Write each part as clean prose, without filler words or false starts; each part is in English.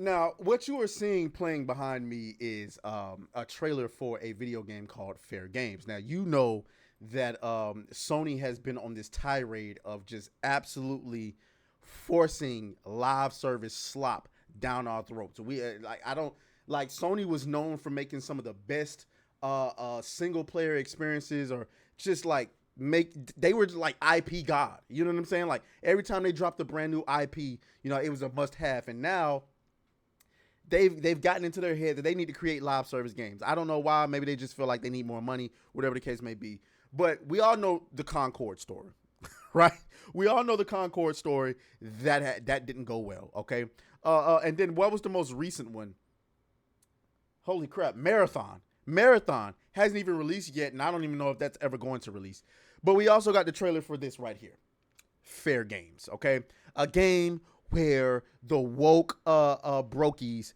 Now, what you are seeing playing behind me is a trailer for a video game called Fair Games. Now, you know that Sony has been on this tirade of just absolutely forcing live service slop down our throats. We like I don't like Sony was known for making some of the best single player experiences, or just like they were like IP god. You know what I'm saying? Like every time they dropped a brand new IP, it was a must have. And now they've gotten into their head that they need to create live service games. I don't know why. Maybe they just feel like they need more money, whatever the case may be. But we all know the Concord story, right? We all know the Concord story that didn't go well. Okay, and then what was the most recent one? Holy crap, Marathon. Marathon hasn't even released yet, and I don't even know if that's ever going to release. But we also got the trailer for this right here, Fair Games. Okay, a game where the woke brokies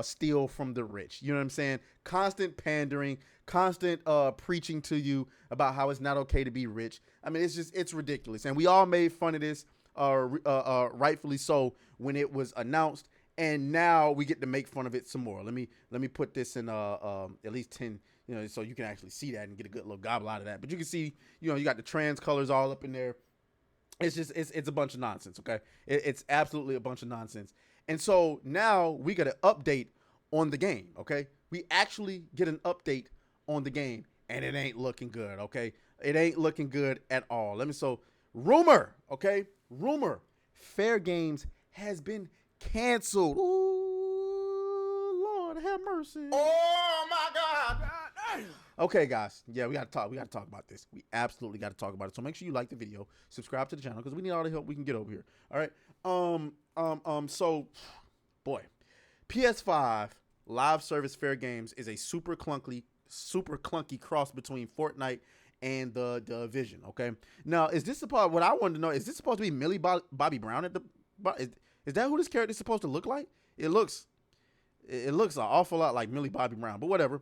steal from the rich. You know what I'm saying? Constant pandering, constant preaching to you about how it's not okay to be rich. I mean, it's ridiculous. And we all made fun of this, rightfully so, when it was announced. And now we get to make fun of it some more. Let me put this in at least 10, so you can actually see that and get a good little gobble out of that. But you can see, you got the trans colors all up in there. It's just it's a bunch of nonsense. Okay, it's absolutely a bunch of nonsense. And so now we got an update on the game. Okay, we actually get an update on the game, and it ain't looking good. Okay, it ain't looking good at all. Rumor. Okay, rumor. Fair Games has been canceled. Ooh, Lord have mercy. Oh my God. Okay, guys. Yeah, we gotta talk. We gotta talk about this. We absolutely gotta talk about it. So make sure you like the video, subscribe to the channel, because we need all the help we can get over here. All right. So, boy, PS5 live service Fair Games is a super clunky cross between Fortnite and the Division. Okay. Now, is this supposed? What I wanted to know, is this supposed to be Millie Bobby Brown at the? Is that who this character is supposed to look like? It looks an awful lot like Millie Bobby Brown, but whatever.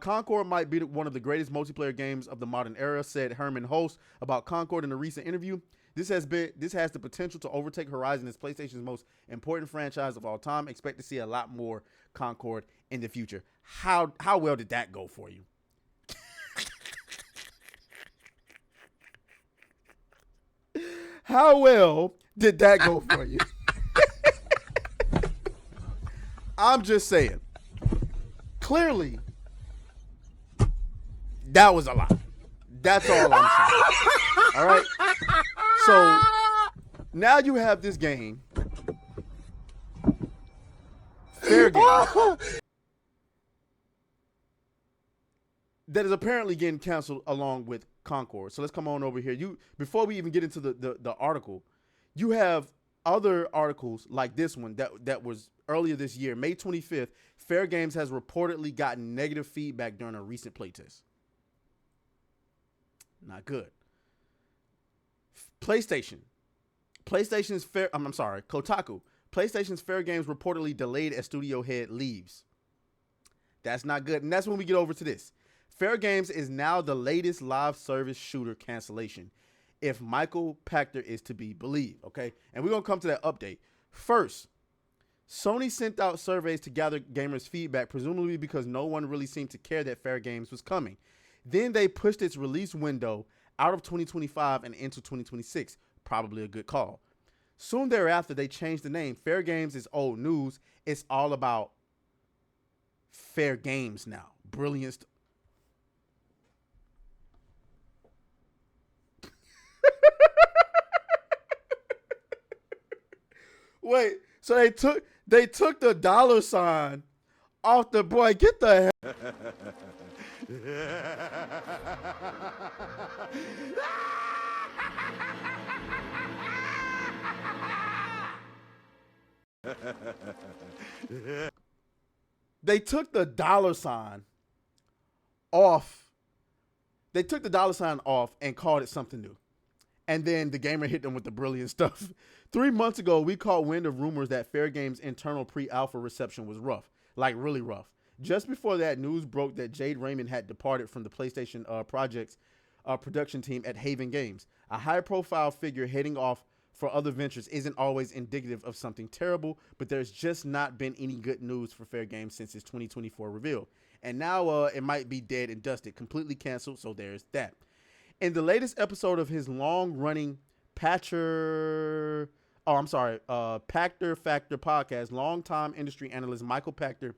Concord might be one of the greatest multiplayer games of the modern era, said Herman Host about Concord in a recent interview. This has the potential to overtake Horizon as PlayStation's most important franchise of all time. Expect to see a lot more Concord in the future. How well did that go for you? How well did that go for you? I'm just saying. Clearly, that was a lot. That's all I'm saying. All right. So now you have this game, Fair Game, that is apparently getting canceled along with Concord. So let's come on over here. Before we even get into the article, you have other articles like this one that was earlier this year, May 25th. Fair Games has reportedly gotten negative feedback during a recent playtest. Not good. Kotaku. PlayStation's Fair Games reportedly delayed as studio head leaves. That's not good. And that's when we get over to this. Fair Games is now the latest live service shooter cancellation, if Michael Pachter is to be believed. Okay. And we're going to come to that update. First, Sony sent out surveys to gather gamers' feedback, presumably because no one really seemed to care that Fair Games was coming. Then they pushed its release window out of 2025 and into 2026. Probably a good call. Soon thereafter, they changed the name. Fair Games is old news. It's all about fair games now. Brilliant. Wait, so they took the dollar sign off the boy. Get the hell. They took the dollar sign off. They took the dollar sign off and called it something new. And then the gamer hit them with the brilliant stuff. 3 months ago, we caught wind of rumors that Fair Games' internal pre-alpha reception was rough, like really rough. Just before that, news broke that Jade Raymond had departed from the PlayStation project's production team at Haven Games, a high-profile figure heading off for other ventures isn't always indicative of something terrible, but there's just not been any good news for Fair Games since its 2024 reveal. And now it might be dead and dusted, completely canceled, so there's that. In the latest episode of his long-running Pachter Factor podcast, longtime industry analyst Michael Pachter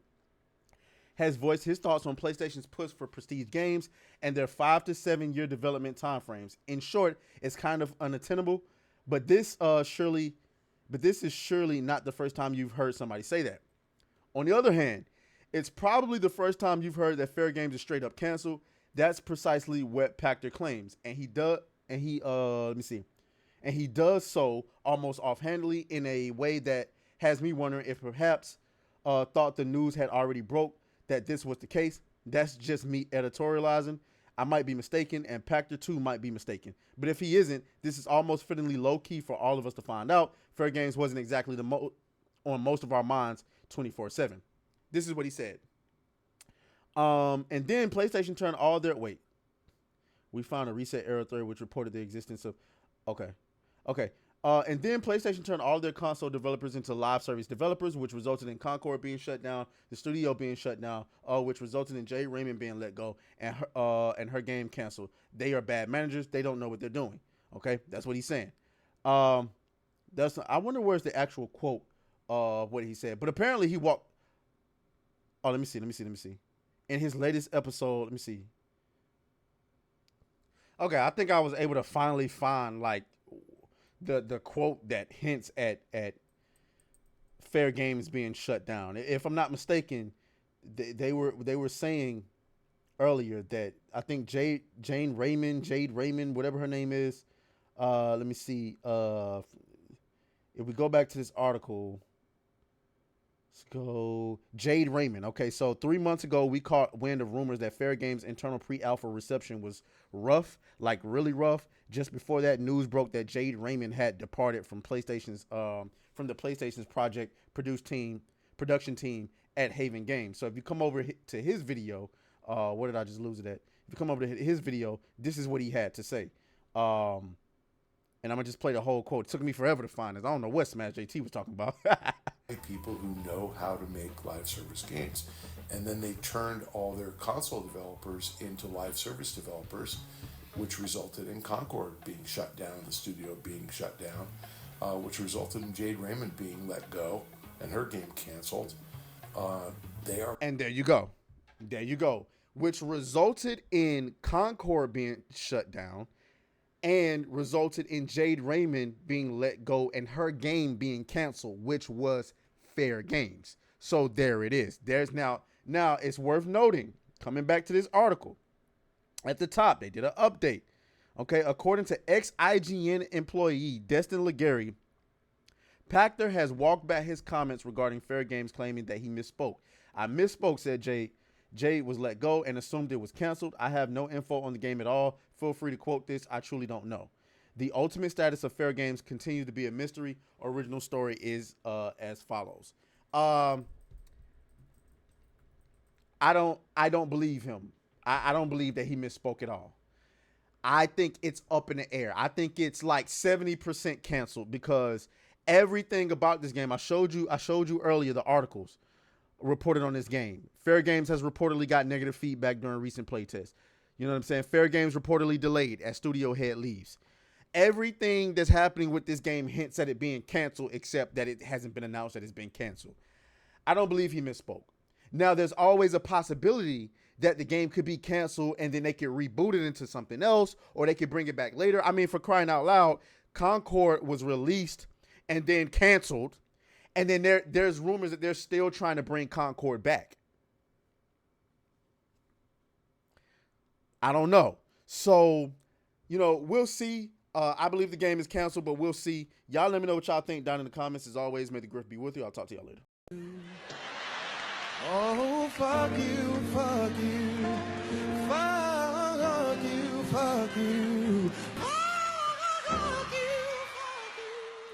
has voiced his thoughts on PlayStation's push for prestige games and their 5 to 7 year development timeframes. In short, it's kind of unattainable, but this is surely not the first time you've heard somebody say that. On the other hand, it's probably the first time you've heard that Fair Games is straight up canceled. That's precisely what Pachter claims, and he does so almost offhandedly in a way that has me wondering if perhaps thought the news had already broke that this was the case. That's just me editorializing. I might be mistaken, and Pachter too might be mistaken. But if he isn't, this is almost fittingly low-key for all of us to find out. Fair Games wasn't exactly on most of our minds 24/7. This is what he said. And then PlayStation turned all their... Wait. We found a reset error thread which reported the existence of... Okay. And then PlayStation turned all their console developers into live service developers, which resulted in Concord being shut down, the studio being shut down, which resulted in Jade Raymond being let go and her game canceled. They are bad managers. They don't know what they're doing. Okay, that's what he's saying. I wonder where's the actual quote of what he said. But apparently he walked. Oh, let me see. In his latest episode, let me see. Okay, I think I was able to finally find like the quote that hints at Fair Games being shut down. If I'm not mistaken, they were saying earlier that I think Jade Raymond, whatever her name is. Let me see. If we go back to this article, let's go Jade Raymond. Okay, so 3 months ago, we caught wind of rumors that Fair Games' internal pre-alpha reception was rough, like really rough. Just before that, news broke that Jade Raymond had departed from the PlayStation's production team at Haven Games. So if you come over to his video, where did I just lose it at? If you come over to his video, this is what he had to say. And I'm gonna just play the whole quote. It took me forever to find this. I don't know what Smash JT was talking about. People who know how to make live service games, and then they turned all their console developers into live service developers, which resulted in Concord being shut down, the studio being shut down, which resulted in Jade Raymond being let go and her game canceled. And there you go, which resulted in Concord being shut down and resulted in Jade Raymond being let go and her game being canceled, which was Fair Games. So there it is. There's now it's worth noting, coming back to this article, at the top, they did an update. Okay, according to ex-IGN employee Destin Legary, Pachter has walked back his comments regarding Fair Games, claiming that he misspoke. I misspoke, said Jade. Jade was let go and assumed it was canceled. I have no info on the game at all. Feel free to quote this. I truly don't know. The ultimate status of Fair Games continues to be a mystery. Original story is as follows. I don't believe him. I don't believe that he misspoke at all. I think it's up in the air. I think it's like 70% canceled because everything about this game, I showed you earlier the articles reported on this game. Fair Games has reportedly got negative feedback during recent playtests. You know what I'm saying? Fair Games reportedly delayed as studio head leaves. Everything that's happening with this game hints at it being canceled, except that it hasn't been announced that it's been canceled. I don't believe he misspoke. Now, there's always a possibility that the game could be canceled and then they could reboot it into something else, or they could bring it back later. I mean, for crying out loud, Concord was released and then canceled, and then there's rumors that they're still trying to bring Concord back. I don't know. So, we'll see. I believe the game is canceled, but we'll see. Y'all let me know what y'all think down in the comments. As always, may the grift be with you. I'll talk to y'all later. Oh, fuck you, fuck you, fuck you, fuck you.